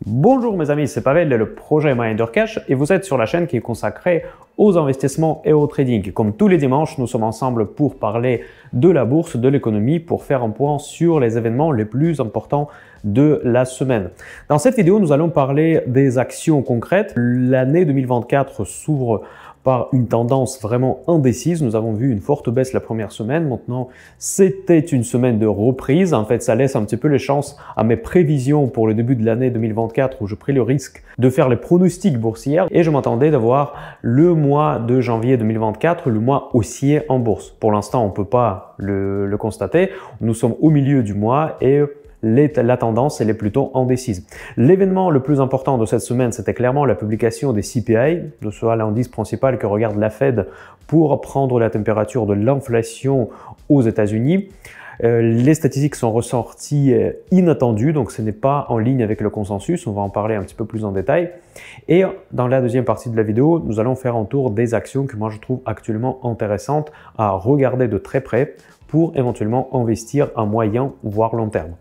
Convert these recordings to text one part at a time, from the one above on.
Bonjour mes amis, c'est Pavel de le projet MyEnderCash et vous êtes sur la chaîne qui est consacrée aux investissements et au trading. Comme tous les dimanches, nous sommes ensemble pour parler de la bourse, de l'économie, pour faire un point sur les événements les plus importants de la semaine. Dans cette vidéo, nous allons parler des actions concrètes. L'année 2024 s'ouvre par une tendance vraiment indécise. Nous avons vu une forte baisse la première semaine. Maintenant, c'était une semaine de reprise. En fait, ça laisse un petit peu les chances à mes prévisions pour le début de l'année 2024 où je pris le risque de faire les pronostics boursiers et je m'attendais d'avoir le mois de janvier 2024, le mois haussier en bourse. Pour l'instant, on ne peut pas le constater. Nous sommes au milieu du mois et la tendance, elle est plutôt indécise. L'événement le plus important de cette semaine, c'était clairement la publication des CPI, soit l'indice principal que regarde la Fed pour prendre la température de l'inflation aux États-Unis. Les statistiques sont ressorties inattendues, donc ce n'est pas en ligne avec le consensus. On va en parler un petit peu plus en détail. Et dans la deuxième partie de la vidéo, nous allons faire un tour des actions que moi je trouve actuellement intéressantes à regarder de très près pour éventuellement investir à moyen voire long terme.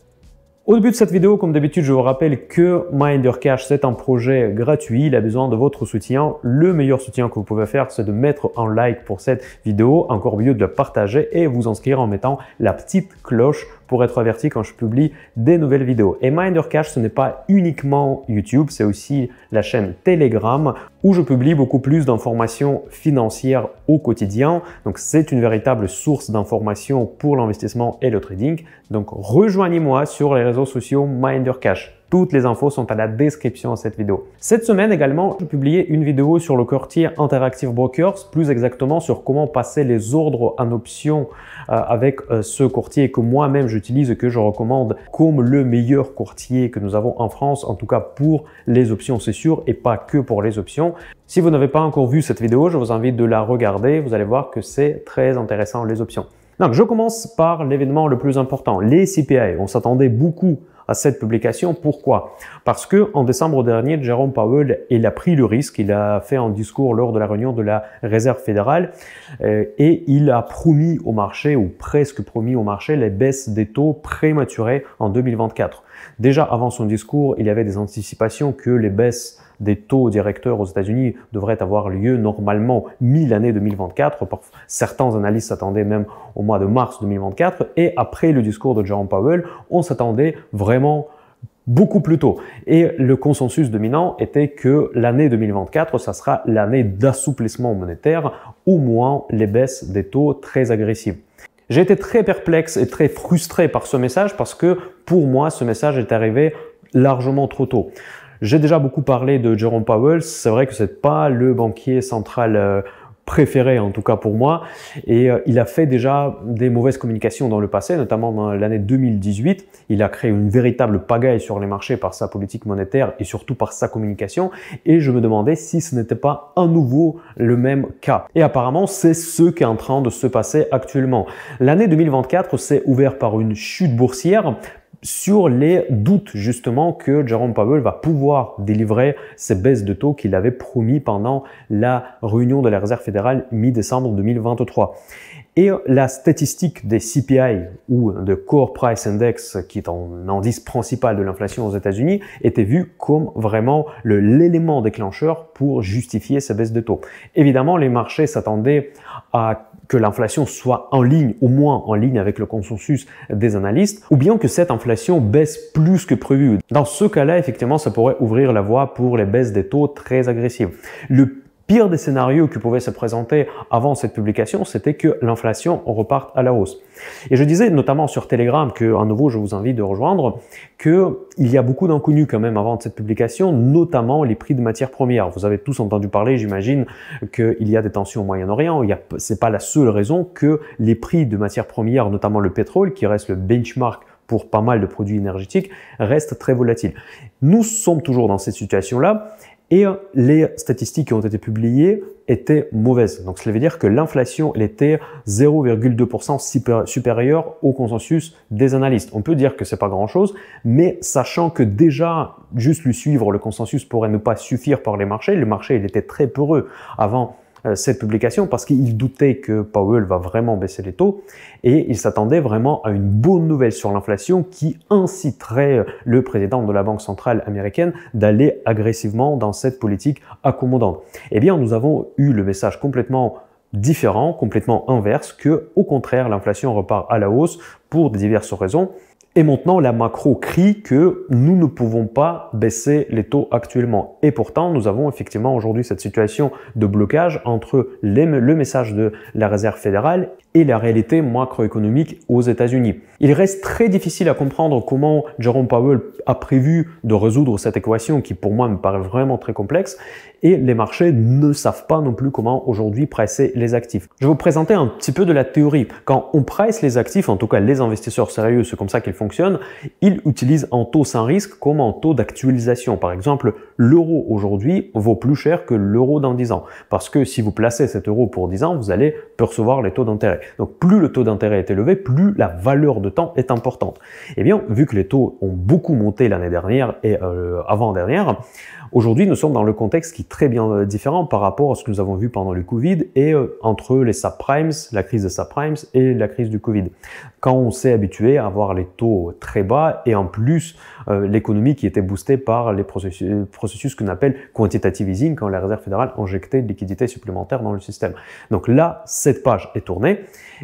Au début de cette vidéo, comme d'habitude, je vous rappelle que MyEnderCash, c'est un projet gratuit. Il a besoin de votre soutien. Le meilleur soutien que vous pouvez faire, c'est de mettre un like pour cette vidéo, encore mieux de la partager et vous inscrire en mettant la petite cloche pour être averti quand je publie des nouvelles vidéos. Et MyEnderCash, ce n'est pas uniquement YouTube, c'est aussi la chaîne Telegram où je publie beaucoup plus d'informations financières au quotidien. Donc, c'est une véritable source d'informations pour l'investissement et le trading. Donc, rejoignez-moi sur les réseaux sociaux MyEnderCash. Toutes les infos sont à la description de cette vidéo. Cette semaine également, je publiais une vidéo sur le courtier Interactive Brokers, plus exactement sur comment passer les ordres en option avec ce courtier que moi-même j'utilise et que je recommande comme le meilleur courtier que nous avons en France, en tout cas pour les options, c'est sûr, et pas que pour les options. Si vous n'avez pas encore vu cette vidéo, je vous invite de la regarder. Vous allez voir que c'est très intéressant les options. Donc, je commence par l'événement le plus important, les CPI. On s'attendait beaucoup à cette publication. Pourquoi? Parce que en décembre dernier, Jérôme Powell, il a pris le risque, il a fait un discours lors de la réunion de la Réserve fédérale et il a promis au marché, ou presque promis au marché, les baisses des taux prématurées en 2024. Déjà avant son discours, il y avait des anticipations que les baisses des taux directeurs aux États-Unis devraient avoir lieu normalement mi-l'année 2024. Certains analystes s'attendaient même au mois de mars 2024. Et après le discours de Jérôme Powell, on s'attendait vraiment beaucoup plus tôt. Et le consensus dominant était que l'année 2024, ça sera l'année d'assouplissement monétaire, au moins les baisses des taux très agressives. J'ai été très perplexe et très frustré par ce message parce que pour moi, ce message est arrivé largement trop tôt. J'ai déjà beaucoup parlé de Jérôme Powell. C'est vrai que c'est pas le banquier central préféré, en tout cas pour moi. Et il a fait déjà des mauvaises communications dans le passé, notamment dans l'année 2018. Il a créé une véritable pagaille sur les marchés par sa politique monétaire et surtout par sa communication. Et je me demandais si ce n'était pas à nouveau le même cas. Et apparemment, c'est ce qui est en train de se passer actuellement. L'année 2024 s'est ouverte par une chute boursière sur les doutes justement que Jérôme Powell va pouvoir délivrer ces baisses de taux qu'il avait promis pendant la réunion de la Réserve fédérale mi-décembre 2023. Et la statistique des CPI ou de Core Price Index, qui est un indice principal de l'inflation aux États-Unis, était vue comme vraiment l'élément déclencheur pour justifier ces baisses de taux. Évidemment, les marchés s'attendaient à que l'inflation soit en ligne, au moins en ligne avec le consensus des analystes, ou bien que cette inflation baisse plus que prévu. Dans ce cas-là, effectivement, ça pourrait ouvrir la voie pour les baisses des taux très agressives. Le pire des scénarios qui pouvaient se présenter avant cette publication, c'était que l'inflation reparte à la hausse. Et je disais notamment sur Telegram, que à nouveau je vous invite de rejoindre, qu'il y a beaucoup d'inconnus quand même avant cette publication, notamment les prix de matières premières. Vous avez tous entendu parler, j'imagine, qu'il y a des tensions au Moyen-Orient. C'est pas la seule raison que les prix de matières premières, notamment le pétrole, qui reste le benchmark pour pas mal de produits énergétiques, restent très volatiles. Nous sommes toujours dans cette situation-là. Et les statistiques qui ont été publiées étaient mauvaises. Donc, cela veut dire que l'inflation était 0,2% supérieure au consensus des analystes. On peut dire que c'est pas grand-chose, mais sachant que déjà, juste lui suivre le consensus pourrait ne pas suffire par les marchés. Le marché, il était très peureux avant cette publication parce qu'il doutait que Powell va vraiment baisser les taux et il s'attendait vraiment à une bonne nouvelle sur l'inflation qui inciterait le président de la Banque centrale américaine d'aller agressivement dans cette politique accommodante. Eh bien, nous avons eu le message complètement différent, complètement inverse, que au contraire, l'inflation repart à la hausse pour diverses raisons. Et maintenant, la macro crie que nous ne pouvons pas baisser les taux actuellement. Et pourtant, nous avons effectivement aujourd'hui cette situation de blocage entre le message de la Réserve fédérale et la réalité macroéconomique aux États-Unis. Il reste très difficile à comprendre comment Jerome Powell a prévu de résoudre cette équation qui pour moi me paraît vraiment très complexe et les marchés ne savent pas non plus comment aujourd'hui presser les actifs. Je vais vous présenter un petit peu de la théorie. Quand on presse les actifs, en tout cas les investisseurs sérieux, c'est comme ça qu'ils fonctionnent, ils utilisent un taux sans risque comme un taux d'actualisation. Par exemple, l'euro aujourd'hui vaut plus cher que l'euro dans 10 ans parce que si vous placez cet euro pour 10 ans, vous allez percevoir les taux d'intérêt. Donc plus le taux d'intérêt est élevé, plus la valeur de temps est importante. Eh bien, vu que les taux ont beaucoup monté l'année dernière et avant-dernière, aujourd'hui nous sommes dans le contexte qui est très bien différent par rapport à ce que nous avons vu pendant le Covid et entre les subprimes, la crise des subprimes et la crise du Covid. Quand on s'est habitué à avoir les taux très bas et en plus l'économie qui était boostée par les processus qu'on appelle quantitative easing quand la Réserve fédérale injectait de liquidités supplémentaires dans le système. Donc là, cette page est tournée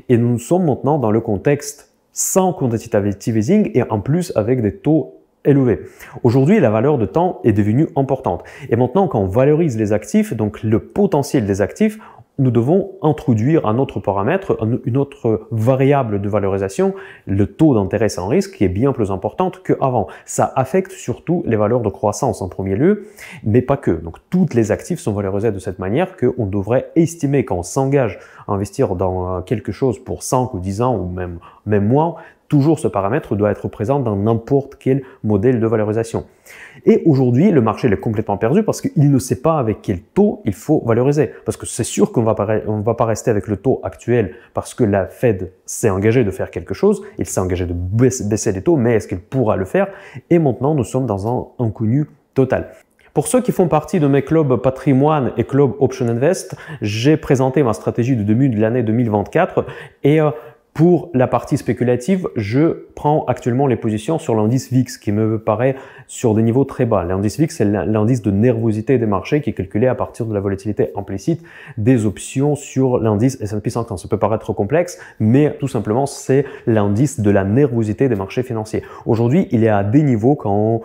et nous sommes maintenant dans le contexte sans quantitative easing et en plus avec des taux élevés. Aujourd'hui, la valeur de temps est devenue importante. Et maintenant, quand on valorise les actifs, donc le potentiel des actifs, nous devons introduire un autre paramètre, une autre variable de valorisation, le taux d'intérêt sans risque, qui est bien plus importante qu'avant. Ça affecte surtout les valeurs de croissance en premier lieu, mais pas que. Donc, toutes les actifs sont valorisés de cette manière qu'on devrait estimer quand on s'engage à investir dans quelque chose pour 5 ou 10 ans ou même moins, toujours ce paramètre doit être présent dans n'importe quel modèle de valorisation. Et aujourd'hui, le marché est complètement perdu parce qu'il ne sait pas avec quel taux il faut valoriser. Parce que c'est sûr qu'on va pas rester avec le taux actuel parce que la Fed s'est engagée de faire quelque chose, il s'est engagé de baisser les taux, mais est-ce qu'il pourra le faire? Et maintenant, nous sommes dans un inconnu total. Pour ceux qui font partie de mes clubs patrimoine et club Option Invest, j'ai présenté ma stratégie de début de l'année 2024 et pour la partie spéculative, je prends actuellement les positions sur l'indice VIX qui me paraît sur des niveaux très bas. L'indice VIX, c'est l'indice de nervosité des marchés qui est calculé à partir de la volatilité implicite des options sur l'indice S&P 500. Ça peut paraître complexe, mais tout simplement, c'est l'indice de la nervosité des marchés financiers. Aujourd'hui, il est à des niveaux quand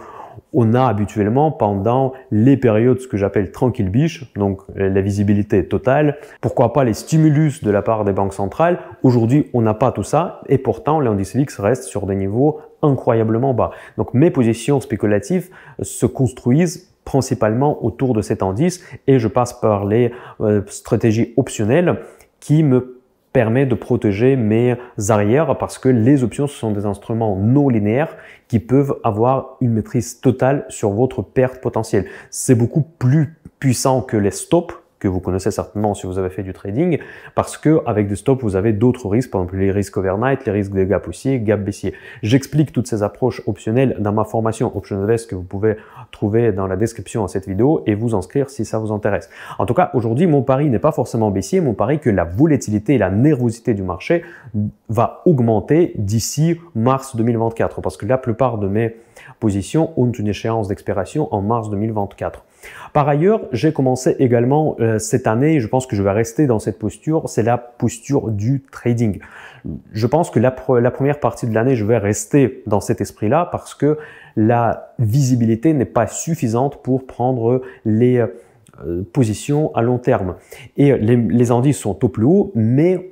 on a habituellement pendant les périodes ce que j'appelle tranquille biche, donc la visibilité totale. Pourquoi pas les stimulus de la part des banques centrales? Aujourd'hui, on n'a pas tout ça et pourtant l'indice VIX reste sur des niveaux incroyablement bas. Donc mes positions spéculatives se construisent principalement autour de cet indice et je passe par les stratégies optionnelles qui me permet de protéger mes arrières parce que les options, ce sont des instruments non linéaires qui peuvent avoir une maîtrise totale sur votre perte potentielle. C'est beaucoup plus puissant que les stops que vous connaissez certainement si vous avez fait du trading, parce que avec des stops, vous avez d'autres risques, par exemple les risques overnight, les risques de gap haussier, gap baissier. J'explique toutes ces approches optionnelles dans ma formation Option Invest que vous pouvez trouver dans la description à cette vidéo et vous inscrire si ça vous intéresse. En tout cas, aujourd'hui, mon pari n'est pas forcément baissier, mon pari que la volatilité et la nervosité du marché va augmenter d'ici mars 2024, parce que la plupart de mes positions ont une échéance d'expiration en mars 2024. Par ailleurs, j'ai commencé également cette année, je pense que je vais rester dans cette posture, c'est la posture du trading. Je pense que la première partie de l'année, je vais rester dans cet esprit-là parce que la visibilité n'est pas suffisante pour prendre les positions à long terme. Et les indices sont au plus haut, mais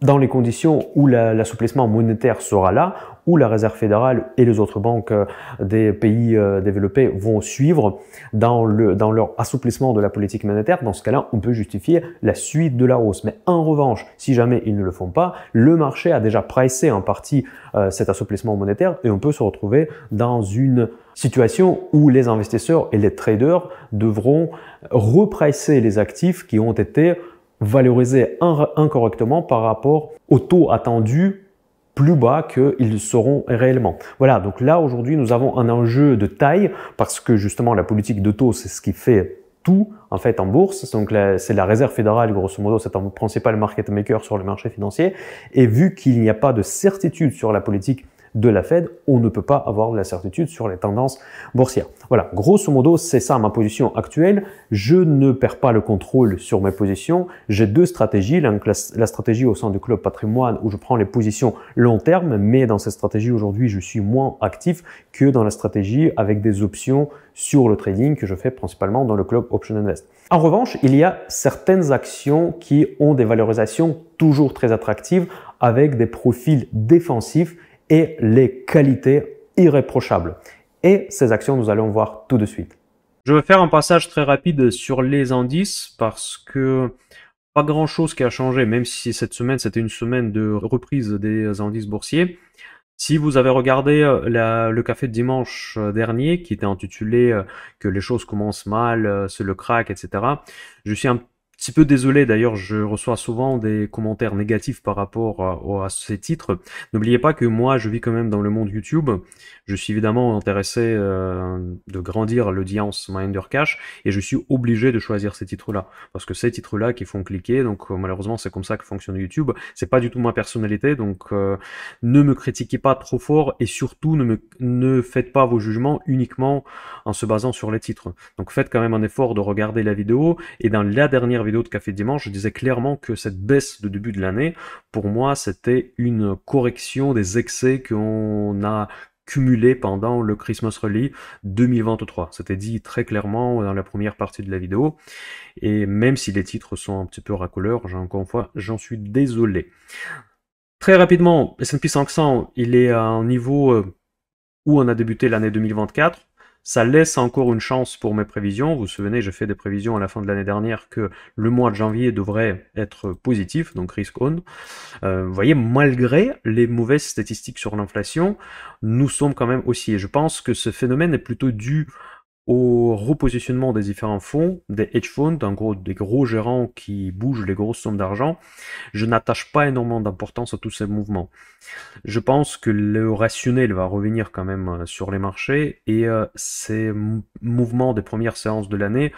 dans les conditions où l'assouplissement monétaire sera là, où la Réserve fédérale et les autres banques des pays développés vont suivre dans leur assouplissement de la politique monétaire, dans ce cas-là, on peut justifier la suite de la hausse. Mais en revanche, si jamais ils ne le font pas, le marché a déjà pricé en partie cet assouplissement monétaire et on peut se retrouver dans une situation où les investisseurs et les traders devront repricer les actifs qui ont été valorisés incorrectement par rapport au taux attendu plus bas qu'ils seront réellement. Voilà, donc là aujourd'hui nous avons un enjeu de taille parce que justement la politique de taux c'est ce qui fait tout en fait en bourse. Donc c'est la Réserve fédérale, grosso modo, c'est un principal market maker sur le marché financier. Et vu qu'il n'y a pas de certitude sur la politique de la Fed, on ne peut pas avoir de la certitude sur les tendances boursières. Voilà, grosso modo, c'est ça ma position actuelle. Je ne perds pas le contrôle sur mes positions. J'ai deux stratégies. La stratégie au sein du club patrimoine où je prends les positions long terme, mais dans cette stratégie aujourd'hui, je suis moins actif que dans la stratégie avec des options sur le trading que je fais principalement dans le club Option Invest. En revanche, il y a certaines actions qui ont des valorisations toujours très attractives avec des profils défensifs et les qualités irréprochables. Et ces actions, nous allons voir tout de suite. Je vais faire un passage très rapide sur les indices parce que pas grand chose qui a changé, même si cette semaine c'était une semaine de reprise des indices boursiers. Si vous avez regardé le café de dimanche dernier qui était intitulé que les choses commencent mal, c'est le crack, etc. Je suis un petit peu désolé, d'ailleurs je reçois souvent des commentaires négatifs par rapport à ces titres. N'oubliez pas que moi je vis quand même dans le monde YouTube. Je suis évidemment intéressé de grandir l'audience Minder Cash et je suis obligé de choisir ces titres-là. Parce que ces titres-là qui font cliquer, donc malheureusement c'est comme ça que fonctionne YouTube. C'est pas du tout ma personnalité, donc ne me critiquez pas trop fort et surtout ne faites pas vos jugements uniquement en se basant sur les titres. Donc faites quand même un effort de regarder la vidéo et dans la dernière vidéo de Café Dimanche, je disais clairement que cette baisse de début de l'année, pour moi, c'était une correction des excès qu'on a cumulés pendant le Christmas Rally 2023. C'était dit très clairement dans la première partie de la vidéo. Et même si les titres sont un petit peu racoleurs, encore une fois, j'en suis désolé. Très rapidement, S&P 500, il est à un niveau où on a débuté l'année 2024. Ça laisse encore une chance pour mes prévisions. Vous vous souvenez, j'ai fait des prévisions à la fin de l'année dernière que le mois de janvier devrait être positif, donc risk on. Vous voyez, malgré les mauvaises statistiques sur l'inflation, nous sommes quand même haussiers. Je pense que ce phénomène est plutôt dû au repositionnement des différents fonds, des hedge funds, en gros des gros gérants qui bougent les grosses sommes d'argent. Je n'attache pas énormément d'importance à tous ces mouvements. Je pense que le rationnel va revenir quand même sur les marchés et ces mouvements des premières séances de l'année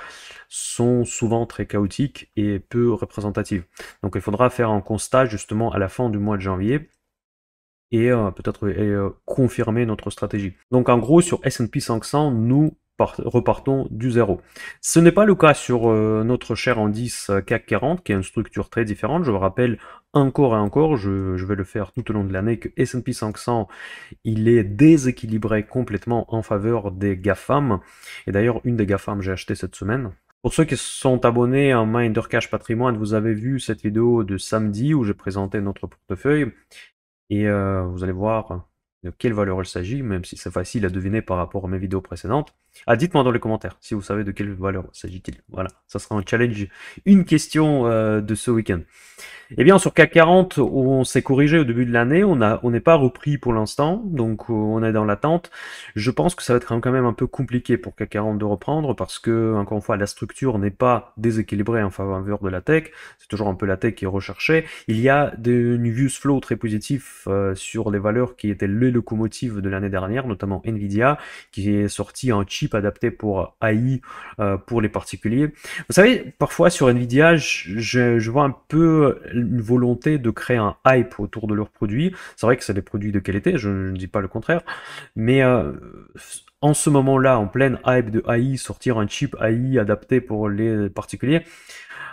sont souvent très chaotiques et peu représentatifs. Donc il faudra faire un constat justement à la fin du mois de janvier et peut-être confirmer notre stratégie. Donc en gros sur S&P 500, nous repartons du zéro. Ce n'est pas le cas sur notre cher indice CAC 40 qui a une structure très différente. Je vous rappelle encore et encore, je vais le faire tout au long de l'année, que S&P 500 il est déséquilibré complètement en faveur des GAFAM. Et d'ailleurs une des GAFAM j'ai acheté cette semaine. Pour ceux qui sont abonnés à Minder Cash Patrimoine, vous avez vu cette vidéo de samedi où j'ai présenté notre portefeuille. Et vous allez voir de quelle valeur il s'agit, même si c'est facile à deviner par rapport à mes vidéos précédentes. Ah, dites-moi dans les commentaires si vous savez de quelle valeur s'agit-il. Voilà, ça sera un challenge, une question de ce week-end. Eh bien, sur CAC 40, on s'est corrigé au début de l'année, on n'est pas repris pour l'instant, donc on est dans l'attente. Je pense que ça va être quand même un peu compliqué pour CAC 40 de reprendre, parce que, encore une fois, la structure n'est pas déséquilibrée en faveur de la tech, c'est toujours un peu la tech qui est recherchée. Il y a des news flow très positifs sur les valeurs qui étaient les locomotives de l'année dernière, notamment Nvidia, qui est sorti un chip adapté pour AI pour les particuliers. Vous savez, parfois sur Nvidia, je vois un peu une volonté de créer un hype autour de leurs produits. C'est vrai que c'est des produits de qualité, je ne dis pas le contraire, mais en ce moment-là, en pleine hype de AI, sortir un chip AI adapté pour les particuliers.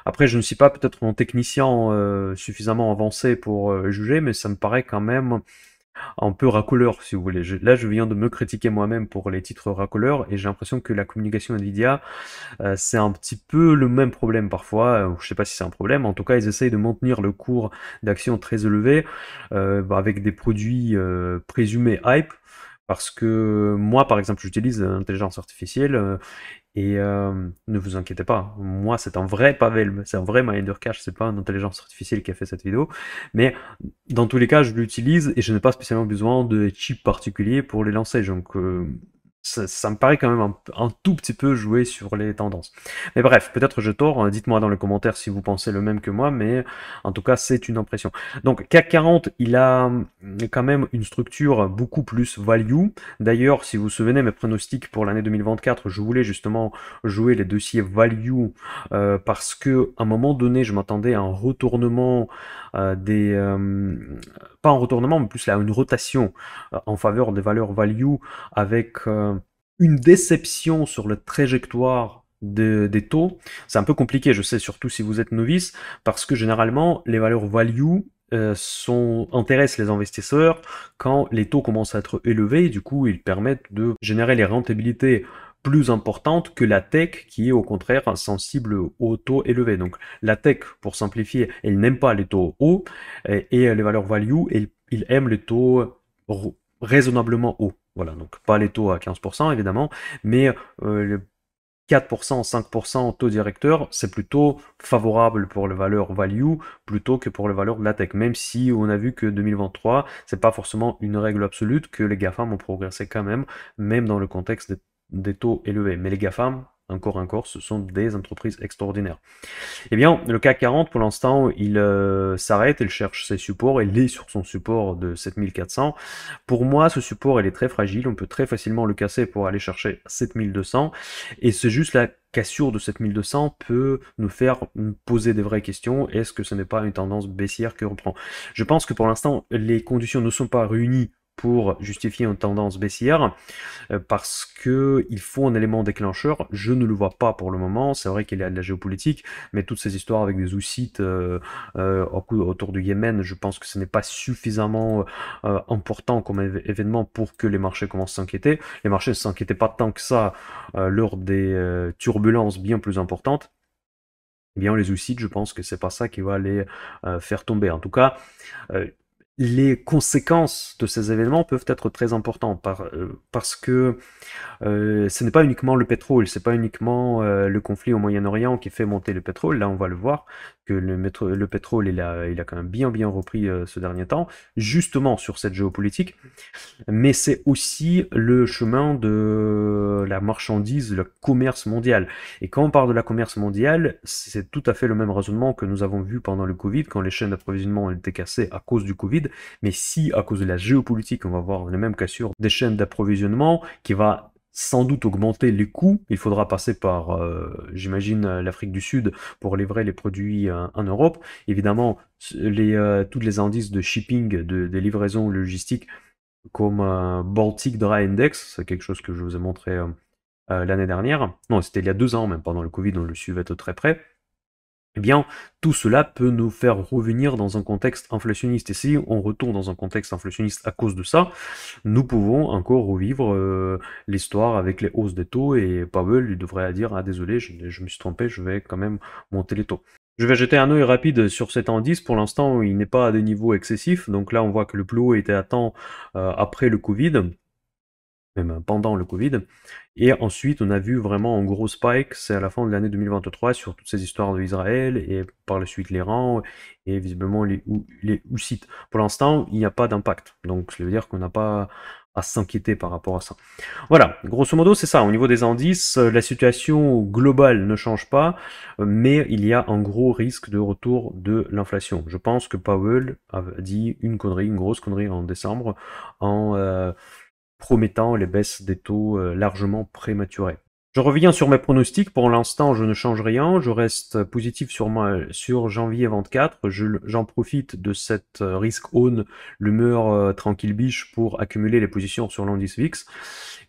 Après, je ne suis pas peut-être un technicien suffisamment avancé pour juger, mais ça me paraît quand même un peu racoleur, si vous voulez. Là, je viens de me critiquer moi-même pour les titres racoleurs, et j'ai l'impression que la communication Nvidia, c'est un petit peu le même problème parfois. Je sais pas si c'est un problème, en tout cas, ils essayent de maintenir le cours d'action très élevé avec des produits présumés hype, parce que moi, par exemple, j'utilise l'intelligence artificielle et ne vous inquiétez pas, moi c'est un vrai Pavel, c'est un vrai Minder Cash, c'est pas une intelligence artificielle qui a fait cette vidéo, mais dans tous les cas je l'utilise et je n'ai pas spécialement besoin de chips particuliers pour les lancer, donc ça me paraît quand même un tout petit peu jouer sur les tendances. Mais bref, peut-être je tors, hein, dites-moi dans les commentaires si vous pensez le même que moi, mais en tout cas, c'est une impression. Donc, CAC 40, il a quand même une structure beaucoup plus value. D'ailleurs, si vous vous souvenez, mes pronostics pour l'année 2024, je voulais justement jouer les dossiers value parce que à un moment donné, je m'attendais à un retournement pas un retournement, mais plus là, une rotation en faveur des valeurs value avec une déception sur la trajectoire des taux. C'est un peu compliqué, je sais, surtout si vous êtes novice, parce que généralement, les valeurs value intéressent les investisseurs quand les taux commencent à être élevés, et du coup, ils permettent de générer les rentabilités plus importantes que la tech qui est au contraire sensible aux taux élevés. Donc la tech, pour simplifier, elle n'aime pas les taux hauts et les valeurs value, ils aiment les taux raisonnablement hauts. Voilà, donc pas les taux à 15% évidemment, mais le 4%, 5% taux directeur, c'est plutôt favorable pour les valeurs value plutôt que pour les valeurs de la tech. Même si on a vu que 2023, c'est pas forcément une règle absolue, que les GAFAM ont progressé quand même dans le contexte des taux élevés. Mais les GAFAM, encore, ce sont des entreprises extraordinaires. Eh bien, le CAC 40, pour l'instant, il s'arrête, il cherche ses supports, il est sur son support de 7400. Pour moi, ce support, il est très fragile, on peut très facilement le casser pour aller chercher 7200, et c'est juste la cassure de 7200 peut nous faire poser des vraies questions. Est-ce que ce n'est pas une tendance baissière qui reprend? Je pense que pour l'instant, les conditions ne sont pas réunies pour justifier une tendance baissière parce que il faut un élément déclencheur. Je ne le vois pas pour le moment. C'est vrai qu'il y a de la géopolitique, mais toutes ces histoires avec des Houssites autour du Yémen, je pense que ce n'est pas suffisamment important comme événement pour que les marchés commencent à s'inquiéter. Les marchés ne s'inquiétaient pas tant que ça lors des turbulences bien plus importantes. Eh bien, les Houssites, je pense que c'est pas ça qui va les faire tomber. En tout cas, les conséquences de ces événements peuvent être très importantes parce que ce n'est pas uniquement le pétrole, c'est pas uniquement le conflit au Moyen-Orient qui fait monter le pétrole. Là, on va le voir que le pétrole, il a quand même bien repris ce dernier temps, justement sur cette géopolitique. Mais c'est aussi le chemin de la marchandise, le commerce mondial. Et quand on parle de la commerce mondiale, c'est tout à fait le même raisonnement que nous avons vu pendant le Covid, quand les chaînes d'approvisionnement ont été cassées à cause du Covid. Mais si, à cause de la géopolitique, on va voir les mêmes cassures des chaînes d'approvisionnement, qui va sans doute augmenter les coûts. Il faudra passer par, j'imagine, l'Afrique du Sud pour livrer les produits en Europe. Évidemment, tous les indices de shipping, des livraisons logistiques, comme Baltic Dry Index, c'est quelque chose que je vous ai montré l'année dernière. Non, c'était il y a 2 ans, même pendant le Covid, on le suivait de très près. Eh bien, tout cela peut nous faire revenir dans un contexte inflationniste. Et si on retourne dans un contexte inflationniste à cause de ça, nous pouvons encore revivre l'histoire avec les hausses des taux et Powell lui devrait dire ah désolé, je me suis trompé, je vais quand même monter les taux. Je vais jeter un œil rapide sur cet indice. Pour l'instant, il n'est pas à des niveaux excessifs. Donc là, on voit que le plus haut était atteint après le Covid, même pendant le Covid. Et ensuite, on a vu vraiment un gros spike, c'est à la fin de l'année 2023, sur toutes ces histoires d'Israël, et par la suite l'Iran, et visiblement les Houssites. Pour l'instant, il n'y a pas d'impact. Donc, ça veut dire qu'on n'a pas à s'inquiéter par rapport à ça. Voilà, grosso modo, c'est ça. Au niveau des indices, la situation globale ne change pas, mais il y a un gros risque de retour de l'inflation. Je pense que Powell a dit une grosse connerie en décembre, en promettant les baisses des taux largement prématurées. Je reviens sur mes pronostics. Pour l'instant, je ne change rien. Je reste positif sur janvier 24. J'en profite de cette risk on, l'humeur tranquille biche pour accumuler les positions sur l'indice VIX.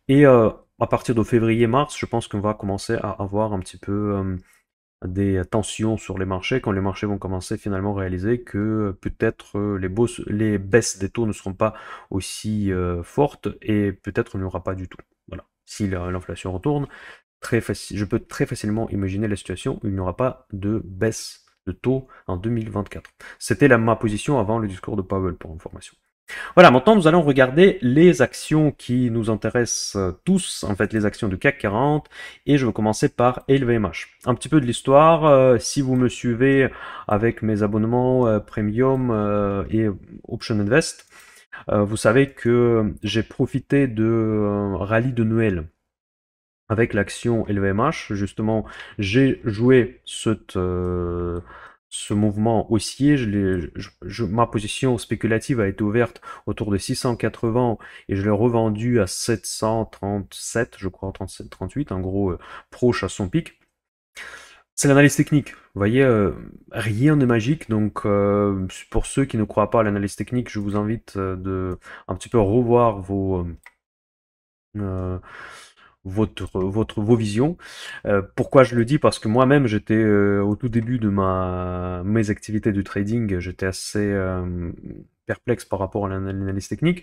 Et à partir de février-mars, je pense qu'on va commencer à avoir un petit peu des tensions sur les marchés, quand les marchés vont commencer finalement à réaliser que peut-être les baisses des taux ne seront pas aussi fortes et peut-être il n'y aura pas du tout. Voilà. Si l'inflation retourne, je peux très facilement imaginer la situation où il n'y aura pas de baisse de taux en 2024. C'était ma position avant le discours de Powell, pour information. Voilà, maintenant nous allons regarder les actions qui nous intéressent tous, en fait les actions du CAC 40, et je vais commencer par LVMH. Un petit peu de l'histoire, si vous me suivez avec mes abonnements Premium et Option Invest, Vous savez que j'ai profité de rallye de Noël avec l'action LVMH. Justement, j'ai joué ce mouvement haussier. Ma position spéculative a été ouverte autour de 680 et je l'ai revendu à 737, je crois, 37, 38, en gros, proche à son pic. C'est l'analyse technique. Vous voyez, rien n'est magique. Donc, pour ceux qui ne croient pas à l'analyse technique, je vous invite de un petit peu revoir euh, vos visions. Pourquoi je le dis? Parce que moi-même, j'étais au tout début de mes activités de trading, j'étais assez perplexe par rapport à l'analyse technique.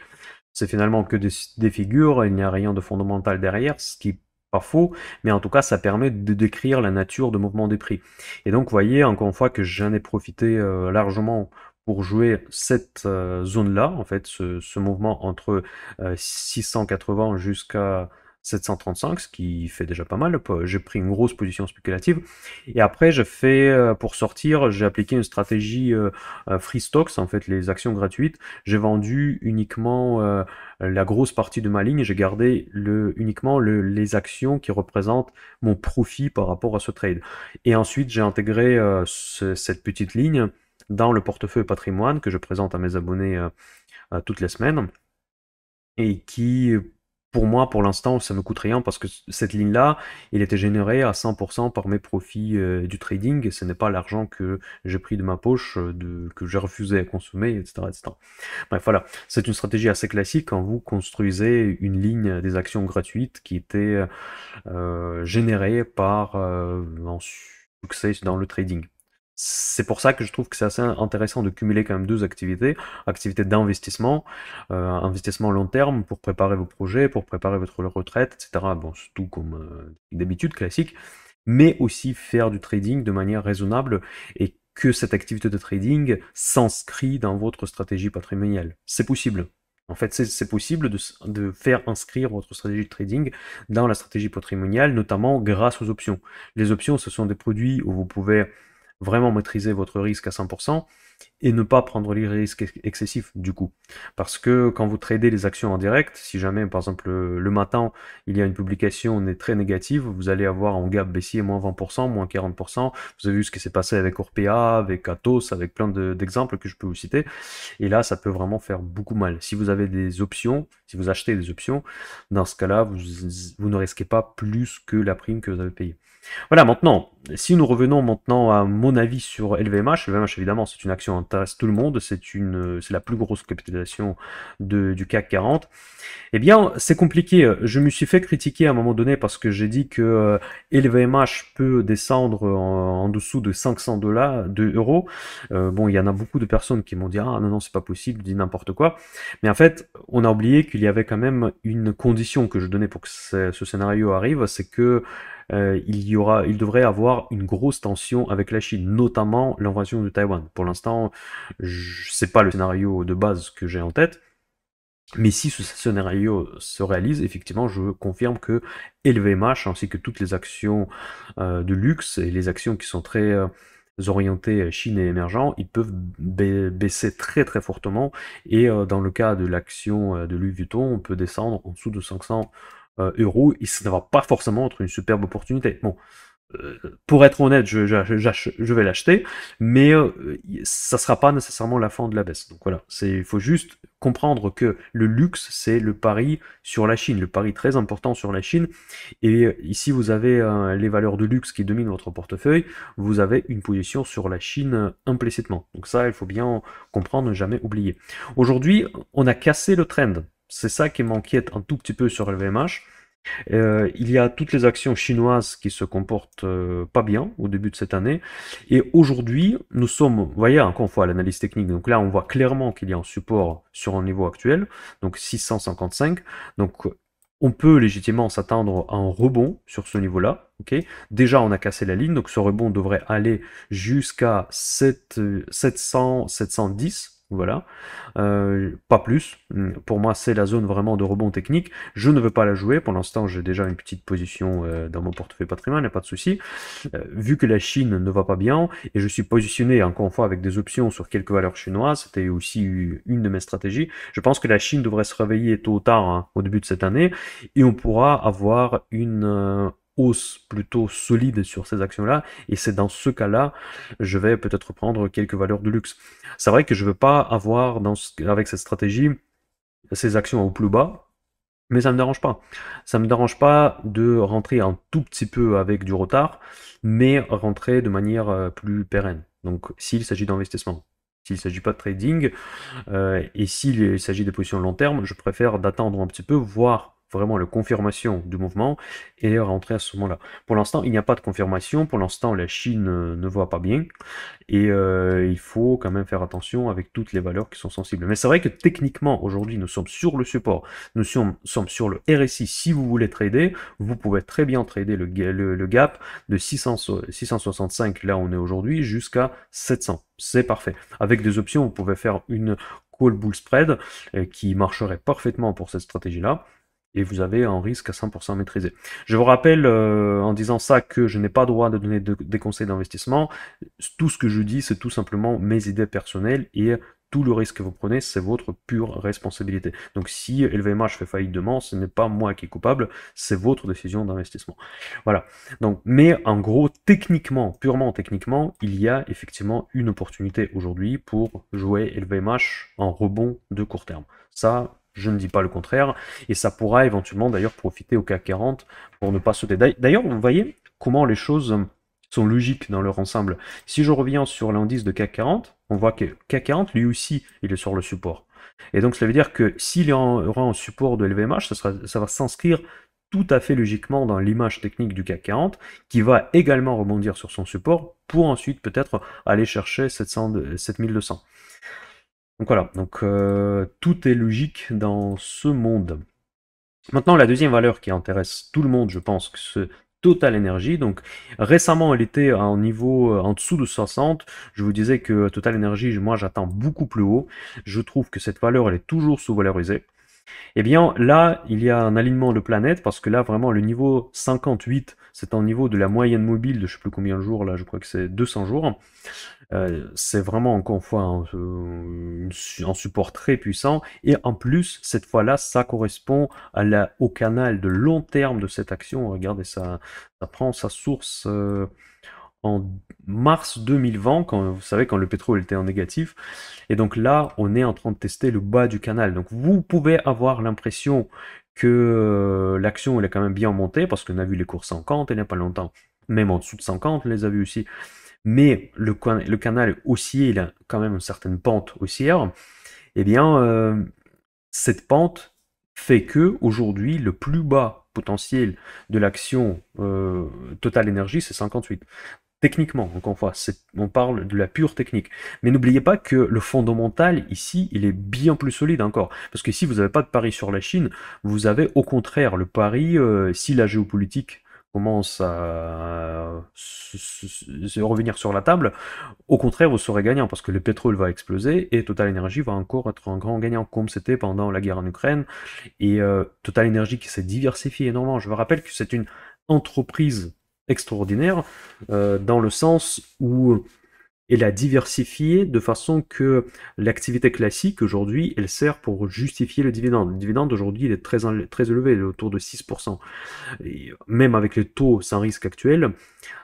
C'est finalement que des figures, il n'y a rien de fondamental derrière, ce qui est pas faux, mais en tout cas, ça permet de décrire la nature de mouvement des prix. Et donc, vous voyez, encore une fois, que j'en ai profité largement pour jouer cette zone-là, en fait, ce mouvement entre 680 jusqu'à 735, ce qui fait déjà pas mal. J'ai pris une grosse position spéculative. Et après, pour sortir, j'ai appliqué une stratégie free stocks, en fait, les actions gratuites. J'ai vendu uniquement la grosse partie de ma ligne. J'ai gardé uniquement les actions qui représentent mon profit par rapport à ce trade. Et ensuite, j'ai intégré cette petite ligne dans le portefeuille patrimoine que je présente à mes abonnés toutes les semaines et qui, pour moi, pour l'instant, ça me coûte rien parce que cette ligne-là, il était généré à 100% par mes profits du trading. Ce n'est pas l'argent que j'ai pris de ma poche, que j'ai refusé à consommer, etc., etc. Bref, voilà. C'est une stratégie assez classique quand vous construisez une ligne des actions gratuites qui était générée par un succès dans le trading. C'est pour ça que je trouve que c'est assez intéressant de cumuler quand même deux activités. Activité d'investissement, investissement long terme pour préparer vos projets, pour préparer votre retraite, etc. Bon, c'est tout comme d'habitude, classique. Mais aussi faire du trading de manière raisonnable et que cette activité de trading s'inscrit dans votre stratégie patrimoniale. C'est possible. En fait, c'est possible de faire inscrire votre stratégie de trading dans la stratégie patrimoniale, notamment grâce aux options. Les options, ce sont des produits où vous pouvez vraiment maîtriser votre risque à 100% et ne pas prendre les risques excessifs du coup. Parce que quand vous tradez les actions en direct, si jamais par exemple le matin il y a une publication très négative, vous allez avoir en gap baissier moins 20%, moins 40%. Vous avez vu ce qui s'est passé avec Orpea, avec Atos, avec plein d'exemples que je peux vous citer. Et là, ça peut vraiment faire beaucoup mal. Si vous avez des options, si vous achetez des options, dans ce cas-là, vous ne risquez pas plus que la prime que vous avez payée. Voilà, maintenant, si nous revenons maintenant à mon avis sur LVMH, LVMH évidemment c'est une action qui intéresse tout le monde, c'est la plus grosse capitalisation du CAC 40. Eh bien, c'est compliqué. Je me suis fait critiquer à un moment donné parce que j'ai dit que LVMH peut descendre en dessous de 500 euros. Bon, il y en a beaucoup de personnes qui m'ont dit ah non non c'est pas possible, dit n'importe quoi. Mais en fait, on a oublié qu'il y avait quand même une condition que je donnais pour que ce scénario arrive, c'est que il devrait avoir une grosse tension avec la Chine, notamment l'invasion de Taïwan. Pour l'instant, c'est pas le scénario de base que j'ai en tête. Mais si ce scénario se réalise, effectivement, je confirme que LVMH, ainsi que toutes les actions de luxe et les actions qui sont très orientées Chine et émergents, ils peuvent baisser très très fortement. Et dans le cas de l'action de Louis Vuitton, on peut descendre en dessous de 500 euros et ça ne va pas forcément être une superbe opportunité. Bon, pour être honnête, je vais l'acheter, mais ça sera pas nécessairement la fin de la baisse. Donc voilà, il faut juste comprendre que le luxe, c'est le pari sur la Chine, le pari très important sur la Chine. Et ici, vous avez les valeurs de luxe qui dominent votre portefeuille, vous avez une position sur la Chine implicitement. Donc ça, il faut bien comprendre, ne jamais oublier. Aujourd'hui, on a cassé le trend. C'est ça qui m'inquiète un tout petit peu sur LVMH. Il y a toutes les actions chinoises qui se comportent pas bien au début de cette année. Et aujourd'hui, nous sommes, vous voyez, encore une fois, l'analyse technique. Donc là, on voit clairement qu'il y a un support sur un niveau actuel, donc 655. Donc on peut légitimement s'attendre à un rebond sur ce niveau-là. Okay, déjà, on a cassé la ligne, donc ce rebond devrait aller jusqu'à 700, 710. voilà. Pas plus. Pour moi, c'est la zone vraiment de rebond technique. Je ne veux pas la jouer. Pour l'instant, j'ai déjà une petite position dans mon portefeuille patrimoine, il n'y a pas de souci. Vu que la Chine ne va pas bien, et je suis positionné encore une fois avec des options sur quelques valeurs chinoises, c'était aussi une de mes stratégies. Je pense que la Chine devrait se réveiller tôt ou tard, hein, au début de cette année, et on pourra avoir une hausse plutôt solide sur ces actions-là, et c'est dans ce cas-là, je vais peut-être prendre quelques valeurs de luxe. C'est vrai que je ne veux pas avoir avec cette stratégie ces actions au plus bas, mais ça ne me dérange pas. Ça ne me dérange pas de rentrer un tout petit peu avec du retard, mais rentrer de manière plus pérenne. Donc s'il s'agit d'investissement. S'il ne s'agit pas de trading, et s'il s'agit de positions long terme, je préfère d'attendre un petit peu, voir vraiment la confirmation du mouvement et rentrer à ce moment-là. Pour l'instant, il n'y a pas de confirmation. Pour l'instant, la Chine ne va pas bien. Et il faut quand même faire attention avec toutes les valeurs qui sont sensibles. Mais c'est vrai que techniquement, aujourd'hui, nous sommes sur le support, nous sommes sur le RSI. Si vous voulez trader, vous pouvez très bien trader le gap de 665, là on est aujourd'hui, jusqu'à 700. C'est parfait. Avec des options, vous pouvez faire une call bull spread qui marcherait parfaitement pour cette stratégie-là. Et vous avez un risque à 100% maîtrisé. Je vous rappelle en disant ça que je n'ai pas le droit de donner des conseils d'investissement. Tout ce que je dis, c'est tout simplement mes idées personnelles et tout le risque que vous prenez, c'est votre pure responsabilité. Donc si LVMH fait faillite demain, ce n'est pas moi qui est coupable, c'est votre décision d'investissement. Voilà. Donc, mais en gros, techniquement, purement techniquement, il y a effectivement une opportunité aujourd'hui pour jouer LVMH en rebond de court terme. Ça, je ne dis pas le contraire, et ça pourra éventuellement d'ailleurs profiter au CAC 40 pour ne pas sauter. D'ailleurs, vous voyez comment les choses sont logiques dans leur ensemble. Si je reviens sur l'indice de CAC 40, on voit que CAC 40, lui aussi, il est sur le support. Et donc, ça veut dire que s'il y aura un support de LVMH, ça va s'inscrire tout à fait logiquement dans l'image technique du CAC 40, qui va également rebondir sur son support pour ensuite peut-être aller chercher 7200. Donc voilà, donc tout est logique dans ce monde. Maintenant, la deuxième valeur qui intéresse tout le monde, je pense, que c'est Total Energy. Donc récemment, elle était à un niveau en dessous de 60. Je vous disais que Total Energy, moi, j'attends beaucoup plus haut. Je trouve que cette valeur, elle est toujours sous-valorisée. Eh bien, là, il y a un alignement de planètes parce que là, vraiment, le niveau 58, c'est un niveau de la moyenne mobile de je ne sais plus combien de jours, là, je crois que c'est 200 jours. C'est vraiment encore une fois un support très puissant et en plus cette fois-là ça correspond au canal de long terme de cette action. Regardez, ça prend sa source en mars 2020 quand vous savez quand le pétrole était en négatif, et donc là on est en train de tester le bas du canal. Donc vous pouvez avoir l'impression que l'action elle est quand même bien montée parce qu'on a vu les cours 50 il n'y a pas longtemps, même en dessous de 50 on les a vus aussi, mais le canal haussier, il a quand même une certaine pente haussière. Eh bien, cette pente fait que aujourd'hui, le plus bas potentiel de l'action Total Energy, c'est 58. Techniquement, encore une fois, on parle de la pure technique. Mais n'oubliez pas que le fondamental, ici, il est bien plus solide encore. Parce que si vous n'avez pas de pari sur la Chine, vous avez au contraire le pari, si la géopolitique commence à se revenir sur la table, au contraire, vous serez gagnant parce que le pétrole va exploser et Total Energy va encore être un grand gagnant comme c'était pendant la guerre en Ukraine. Et Total Energy qui s'est diversifié énormément. Je me rappelle que c'est une entreprise extraordinaire dans le sens où elle a diversifié de façon que l'activité classique aujourd'hui, elle sert pour justifier le dividende. Le dividende aujourd'hui, il est très élevé, il est autour de 6%. Et même avec les taux sans risque actuels,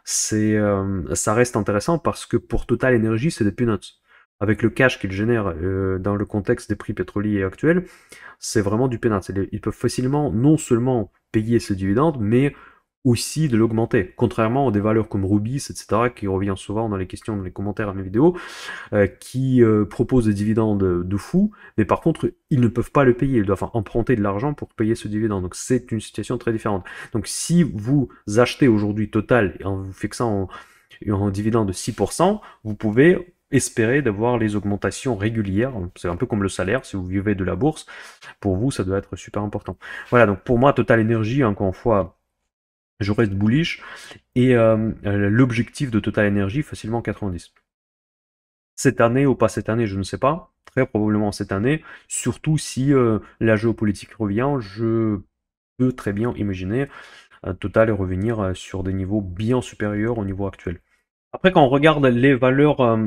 ça reste intéressant parce que pour Total Energy, c'est des peanuts. Avec le cash qu'il génère dans le contexte des prix pétroliers actuels, c'est vraiment du peanuts. Ils peuvent facilement non seulement payer ce dividende, mais aussi de l'augmenter. Contrairement à des valeurs comme Rubis, etc., qui revient souvent dans les questions, dans les commentaires à mes vidéos, qui proposent des dividendes de fou, mais par contre, ils ne peuvent pas le payer. Ils doivent emprunter de l'argent pour payer ce dividende. Donc c'est une situation très différente. Donc si vous achetez aujourd'hui Total en vous fixant un dividende de 6%, vous pouvez espérer d'avoir les augmentations régulières. C'est un peu comme le salaire, si vous vivez de la bourse, pour vous, ça doit être super important. Voilà, donc pour moi, Total Energy, encore une fois, je reste bullish, et l'objectif de Total Energy, facilement 90. Cette année ou pas cette année, je ne sais pas, très probablement cette année, surtout si la géopolitique revient, je peux très bien imaginer Total revenir sur des niveaux bien supérieurs au niveau actuel. Après, quand on regarde les valeurs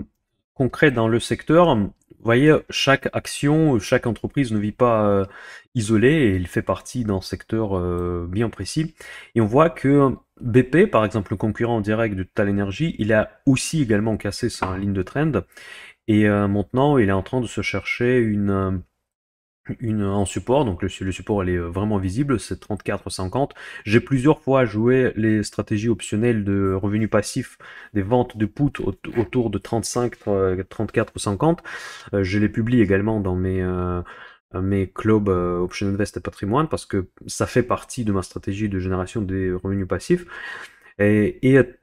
concrètes dans le secteur, vous voyez, chaque action, chaque entreprise ne vit pas isolée et il fait partie d'un secteur bien précis. Et on voit que BP, par exemple, le concurrent direct de Total Energy, il a aussi également cassé sa ligne de trend. Et maintenant, il est en train de se chercher en support, donc le support elle est vraiment visible, c'est 34,50. J'ai plusieurs fois joué les stratégies optionnelles de revenus passifs des ventes de put autour de 35, 34,50. Je les publie également dans mes clubs Option Invest et Patrimoine parce que ça fait partie de ma stratégie de génération des revenus passifs. Et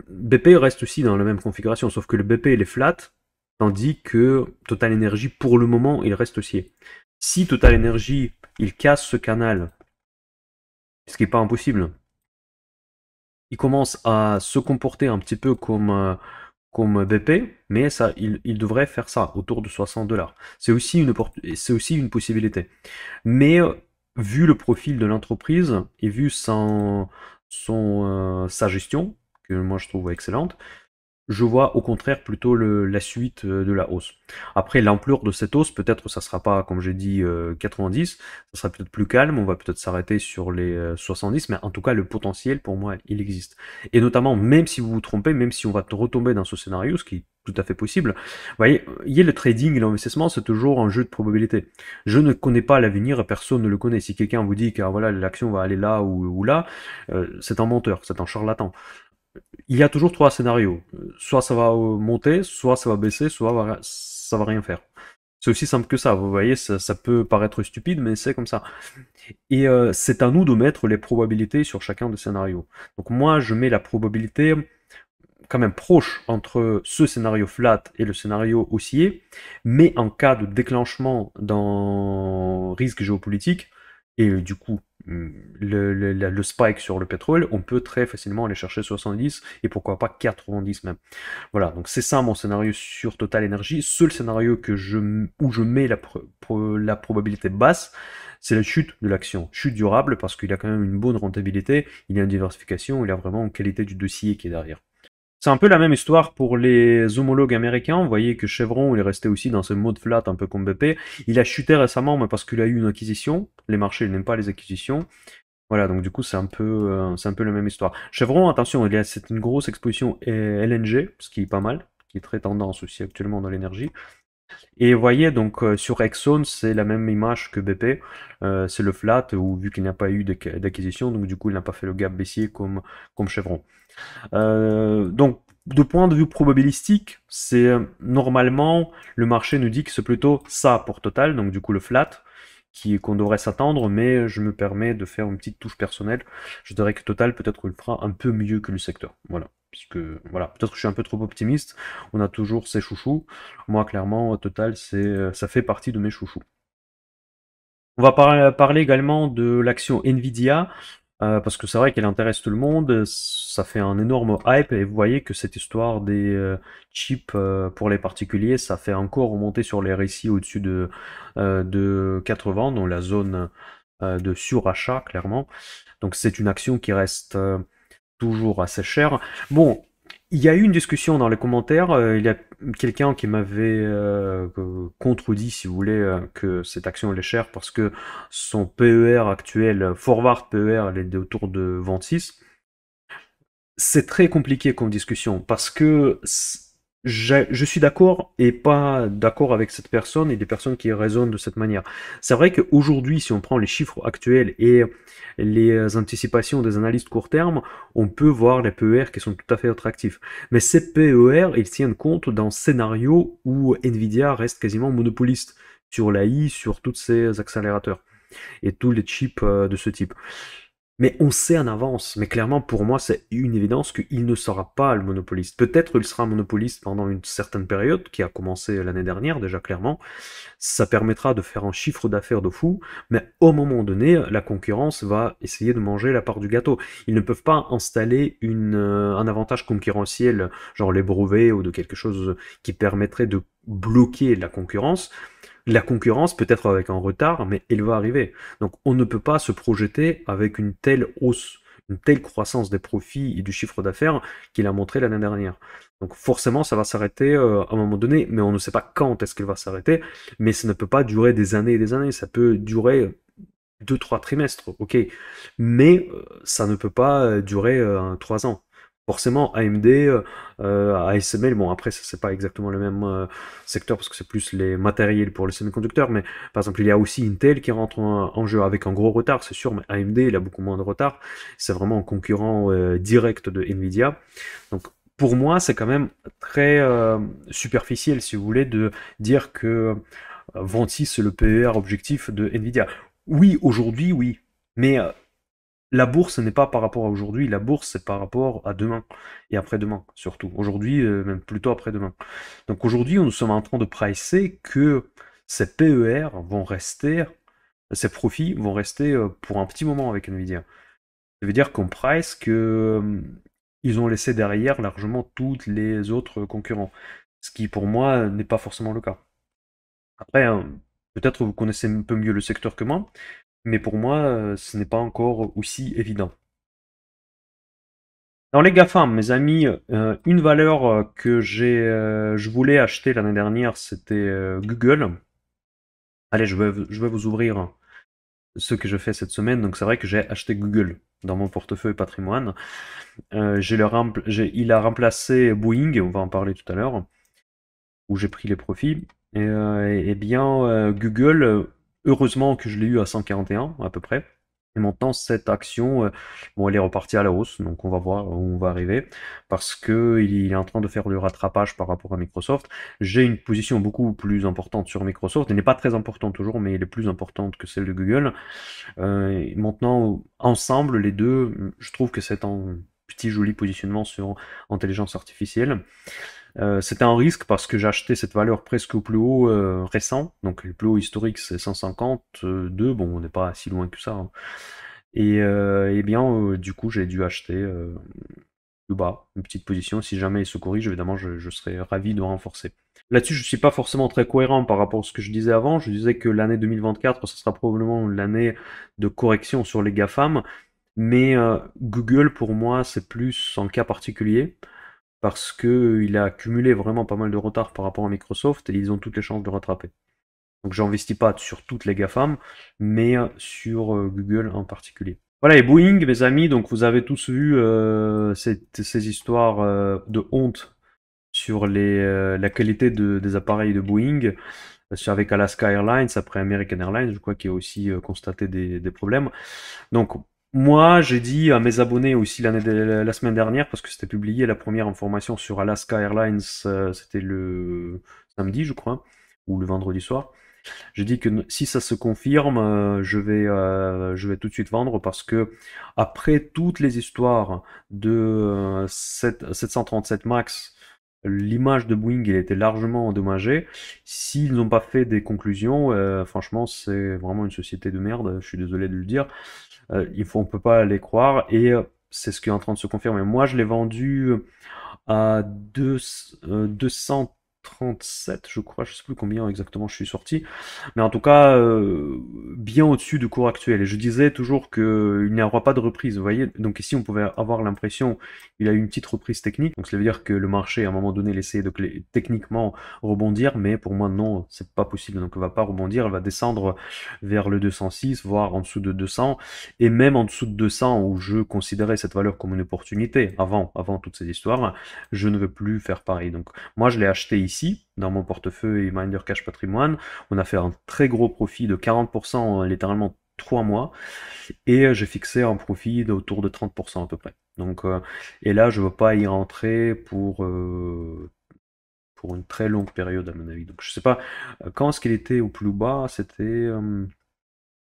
BP reste aussi dans la même configuration, sauf que le BP il est flat, tandis que Total Energy pour le moment il reste haussier. Si Total Energy, il casse ce canal, ce qui n'est pas impossible, il commence à se comporter un petit peu comme BP, mais ça, il devrait faire ça, autour de 60 $. C'est aussi une possibilité. Mais vu le profil de l'entreprise et vu sa gestion, que moi je trouve excellente, je vois au contraire plutôt la suite de la hausse. Après, l'ampleur de cette hausse, peut-être ça sera pas, comme j'ai dit, 90, ça sera peut-être plus calme, on va peut-être s'arrêter sur les 70, mais en tout cas, le potentiel, pour moi, il existe. Et notamment, même si vous vous trompez, même si on va retomber dans ce scénario, ce qui est tout à fait possible, vous voyez, le trading et l'investissement, c'est toujours un jeu de probabilité. Je ne connais pas l'avenir, personne ne le connaît. Si quelqu'un vous dit que voilà, l'action va aller là ou là, c'est un menteur, c'est un charlatan. Il y a toujours trois scénarios. Soit ça va monter, soit ça va baisser, soit ça va rien faire. C'est aussi simple que ça, vous voyez, ça peut paraître stupide, mais c'est comme ça. Et c'est à nous de mettre les probabilités sur chacun des scénarios. Donc moi, je mets la probabilité quand même proche entre ce scénario flat et le scénario haussier, mais en cas de déclenchement d'un risque géopolitique, et du coup le spike sur le pétrole, on peut très facilement aller chercher 70 et pourquoi pas 90 même. Voilà, donc c'est ça mon scénario sur Total Energy. Seul scénario où je mets la probabilité basse, c'est la chute de l'action. Chute durable parce qu'il a quand même une bonne rentabilité, il y a une diversification, il a vraiment une qualité du dossier qui est derrière. C'est un peu la même histoire pour les homologues américains. Vous voyez que Chevron, il est resté aussi dans ce mode flat, un peu comme BP. Il a chuté récemment, mais parce qu'il a eu une acquisition. Les marchés n'aiment pas les acquisitions. Voilà, donc du coup, c'est un peu la même histoire. Chevron, attention, c'est une grosse exposition LNG, ce qui est pas mal, qui est très tendance aussi actuellement dans l'énergie. Et vous voyez, donc sur Exxon, c'est la même image que BP. C'est le flat, où vu qu'il n'a pas eu d'acquisition, donc du coup, il n'a pas fait le gap baissier comme Chevron. Donc, de point de vue probabilistique, c'est normalement, le marché nous dit que c'est plutôt ça pour Total, donc du coup le flat, qu'on devrait s'attendre, mais je me permets de faire une petite touche personnelle. Je dirais que Total, peut-être qu'il fera un peu mieux que le secteur. Voilà. Puisque, voilà, peut-être que je suis un peu trop optimiste. On a toujours ses chouchous. Moi, clairement, Total, ça fait partie de mes chouchous. On va parler également de l'action Nvidia, parce que c'est vrai qu'elle intéresse tout le monde, ça fait un énorme hype, et vous voyez que cette histoire des chips pour les particuliers, ça fait encore remonter sur les récits au-dessus de 80, dans la zone de surachat, clairement. Donc c'est une action qui reste toujours assez chère. Bon, il y a eu une discussion dans les commentaires, il y a quelqu'un qui m'avait contredit, si vous voulez, que cette action elle est chère parce que son PER actuel, forward PER, elle est autour de 26. C'est très compliqué comme discussion parce que je suis d'accord et pas d'accord avec cette personne et des personnes qui raisonnent de cette manière. C'est vrai qu'aujourd'hui, si on prend les chiffres actuels et les anticipations des analystes court terme, on peut voir les PER qui sont tout à fait attractifs. Mais ces PER, ils tiennent compte d'un scénario où Nvidia reste quasiment monopoliste sur l'AI, sur tous ces accélérateurs et tous les chips de ce type. Mais on sait en avance, mais clairement pour moi c'est une évidence qu'il ne sera pas le monopoliste. Peut-être qu'il sera monopoliste pendant une certaine période, qui a commencé l'année dernière déjà clairement, ça permettra de faire un chiffre d'affaires de fou, mais au moment donné, la concurrence va essayer de manger la part du gâteau. Ils ne peuvent pas installer un avantage concurrentiel, genre les brevets ou de quelque chose qui permettrait de bloquer la concurrence, La concurrence peut être avec un retard, mais elle va arriver. Donc on ne peut pas se projeter avec une telle hausse, une telle croissance des profits et du chiffre d'affaires qu'il a montré l'année dernière. Donc forcément, ça va s'arrêter à un moment donné, mais on ne sait pas quand est-ce qu'elle va s'arrêter. Mais ça ne peut pas durer des années et des années. Ça peut durer 2, 3 trimestres, ok. Mais ça ne peut pas durer 3 ans. Forcément, AMD, ASML, bon après ça c'est pas exactement le même secteur parce que c'est plus les matériels pour les semi-conducteurs, mais par exemple il y a aussi Intel qui rentre en jeu avec un gros retard, c'est sûr, mais AMD il a beaucoup moins de retard, c'est vraiment un concurrent direct de Nvidia. Donc pour moi c'est quand même très superficiel si vous voulez de dire que 26 c'est le PER objectif de Nvidia. Oui, aujourd'hui, oui. Mais la bourse n'est pas par rapport à aujourd'hui, la bourse c'est par rapport à demain et après-demain surtout. Aujourd'hui, même plutôt après-demain. Donc aujourd'hui, nous sommes en train de pricer que ces PER vont rester, ces profits vont rester pour un petit moment avec Nvidia. Ça veut dire qu'on price que ils ont laissé derrière largement toutes les autres concurrents. Ce qui pour moi n'est pas forcément le cas. Après, peut-être vous connaissez un peu mieux le secteur que moi, mais pour moi, ce n'est pas encore aussi évident. Dans les GAFAM, mes amis, une valeur que je voulais acheter l'année dernière, c'était Google. Allez, je vais vous ouvrir ce que je fais cette semaine. Donc c'est vrai que j'ai acheté Google dans mon portefeuille patrimoine. Il a remplacé Boeing, on va en parler tout à l'heure, où j'ai pris les profits. Et bien, Google, heureusement que je l'ai eu à 141 à peu près. Et maintenant, cette action, bon, elle est repartie à la hausse, donc on va voir où on va arriver, parce que il est en train de faire du rattrapage par rapport à Microsoft. J'ai une position beaucoup plus importante sur Microsoft. Elle n'est pas très importante toujours, mais elle est plus importante que celle de Google. Et maintenant, ensemble, les deux, je trouve que c'est un petit joli positionnement sur intelligence artificielle. C'était un risque parce que j'ai acheté cette valeur presque au plus haut récent, donc le plus haut historique c'est 152, bon on n'est pas si loin que ça, hein. Et bien du coup j'ai dû acheter plus bas, une petite position, si jamais il se corrige évidemment je serais ravi de renforcer. Là-dessus je suis pas forcément très cohérent par rapport à ce que je disais avant, je disais que l'année 2024 ce sera probablement l'année de correction sur les GAFAM, mais Google pour moi c'est plus un cas particulier parce qu'il a accumulé vraiment pas mal de retard par rapport à Microsoft et ils ont toutes les chances de rattraper. Donc j'investis pas sur toutes les GAFAM, mais sur Google en particulier. Voilà, et Boeing, mes amis, donc vous avez tous vu ces histoires de honte sur la qualité des appareils de Boeing, avec Alaska Airlines, après American Airlines, je crois qu'il y a aussi constaté des problèmes. Donc, moi, j'ai dit à mes abonnés aussi la semaine dernière, parce que c'était publié la première information sur Alaska Airlines, c'était le samedi, je crois, ou le vendredi soir. J'ai dit que si ça se confirme, je vais tout de suite vendre parce que après toutes les histoires de 737 Max, l'image de Boeing elle était largement endommagée. S'ils n'ont pas fait des conclusions, franchement, c'est vraiment une société de merde. Je suis désolé de le dire. On peut pas les croire et c'est ce qui est en train de se confirmer. Moi, je l'ai vendu à 237, je crois, je sais plus combien exactement je suis sorti, mais en tout cas, bien au-dessus du cours actuel. Et je disais toujours qu'il n'y aura pas de reprise, vous voyez. Donc ici, on pouvait avoir l'impression qu'il a eu une petite reprise technique. Donc ça veut dire que le marché, à un moment donné, il essayait de techniquement rebondir, mais pour moi, non, c'est pas possible. Donc elle va pas rebondir, elle va descendre vers le 206, voire en dessous de 200, et même en dessous de 200, où je considérais cette valeur comme une opportunité avant toutes ces histoires, je ne veux plus faire pareil. Donc moi, je l'ai acheté ici, dans mon portefeuille Minder Cash Patrimoine. On a fait un très gros profit de 40% en littéralement 3 mois. Et j'ai fixé un profit autour de 30% à peu près. Donc, et là, je ne veux pas y rentrer pour une très longue période, à mon avis. Donc, je sais pas, quand est-ce qu'il était au plus bas? C'était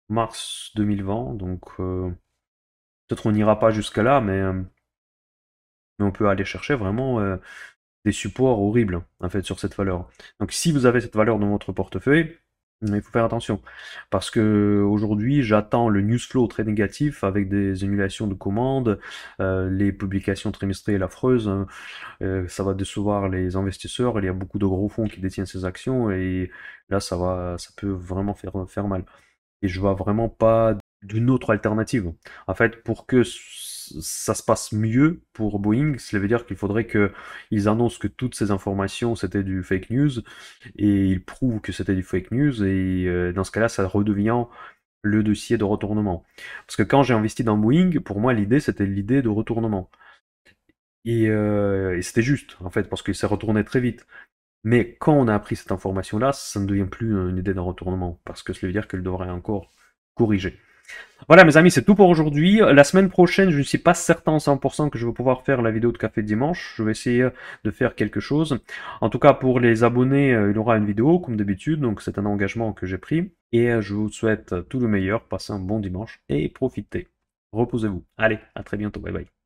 mars 2020. Donc, peut-être on n'ira pas jusqu'à là, mais on peut aller chercher vraiment des supports horribles en fait sur cette valeur. Donc si vous avez cette valeur dans votre portefeuille, Il faut faire attention parce que aujourd'hui, j'attends le news flow très négatif avec des annulations de commandes, les publications trimestrielles affreuses, hein. Ça va décevoir les investisseurs. Il y a beaucoup de gros fonds qui détiennent ces actions et là, ça peut vraiment faire mal. Et je vois vraiment pas d'une autre alternative. En fait, pour que ça se passe mieux pour Boeing, cela veut dire qu'il faudrait qu'ils annoncent que toutes ces informations c'était du fake news et ils prouvent que c'était du fake news et dans ce cas-là, ça redevient le dossier de retournement. Parce que quand j'ai investi dans Boeing, pour moi, l'idée c'était l'idée de retournement. Et c'était juste, en fait, parce qu'il s'est retourné très vite. Mais quand on a appris cette information-là, ça ne devient plus une idée d'un retournement, parce que cela veut dire qu'elle devrait encore corriger. Voilà mes amis, c'est tout pour aujourd'hui. La semaine prochaine, je ne suis pas certain à 100% que je vais pouvoir faire la vidéo de café de dimanche. Je vais essayer de faire quelque chose. En tout cas, pour les abonnés, il y aura une vidéo, comme d'habitude, donc c'est un engagement que j'ai pris. Et je vous souhaite tout le meilleur, passez un bon dimanche et profitez. Reposez-vous. Allez, à très bientôt, bye bye.